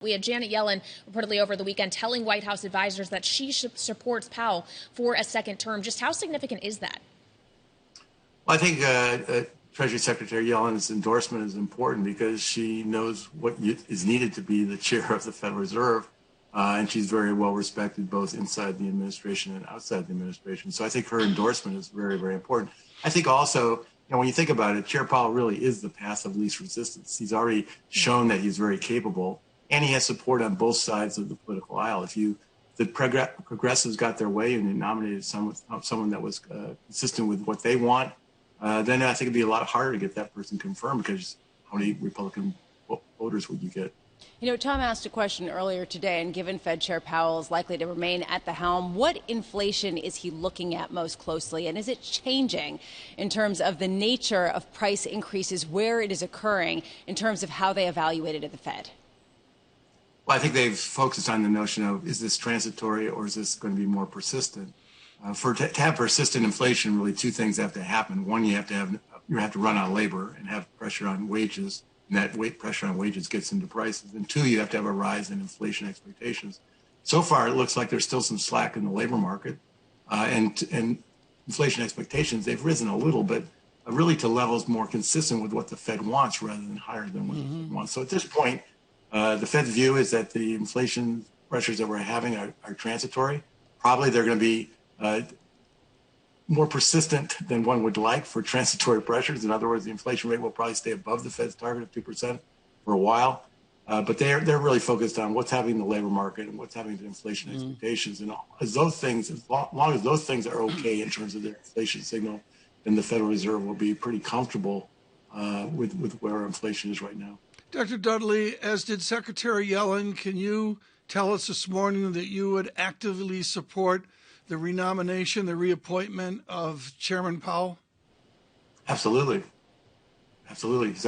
We had Janet Yellen reportedly over the weekend telling White House advisors that she supports Powell for a second term. Just how significant is that? Well, I think Treasury Secretary Yellen's endorsement is important because she knows what is needed to be the chair of the Federal Reserve, and she's very well respected both inside the administration and outside the administration. So I think her endorsement is very, very important. I think also, when you think about it, Chair Powell really is the path of least resistance. He's already shown that he's very capable. And he has support on both sides of the political aisle. If the progressives got their way and they nominated someone that was consistent with what they want, then I think it'd be a lot harder to get that person confirmed, because how many Republican voters would you get? Tom asked a question earlier today, and given Fed Chair Powell is likely to remain at the helm, what inflation is he looking at most closely? And is it changing in terms of the nature of price increases, where it is occurring, in terms of how they evaluate it at the Fed? Well, I think they've focused on the notion of, is this transitory or is this going to be more persistent? To have persistent inflation, really two things have to happen. One, you have to run on labor and have pressure on wages, and that pressure on wages gets into prices. And two, you have to have a rise in inflation expectations. So far, it looks like there's still some slack in the labor market, and inflation expectations, they've risen a little bit, really to levels more consistent with what the Fed wants rather than higher than what the Fed wants. So at this point, the Fed's view is that the inflation pressures that we're having are transitory. Probably they're going to be more persistent than one would like for transitory pressures. In other words, the inflation rate will probably stay above the Fed's target of 2% for a while. But they're really focused on what's happening in the labor market and what's happening to inflation expectations. And as long as those things are okay in terms of their inflation signal, then the Federal Reserve will be pretty comfortable with where inflation is right now. Dr. Dudley, as did Secretary Yellen, can you tell us this morning that you would actively support the renomination, the reappointment of Chairman Powell? Absolutely. He's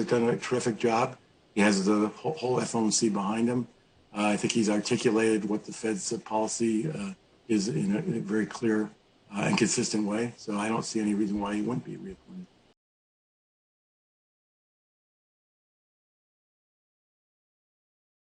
done a terrific job. He has the whole FOMC behind him. I think he's articulated what the Fed's policy is in a very clear and consistent way. So I don't see any reason why he wouldn't be reappointed.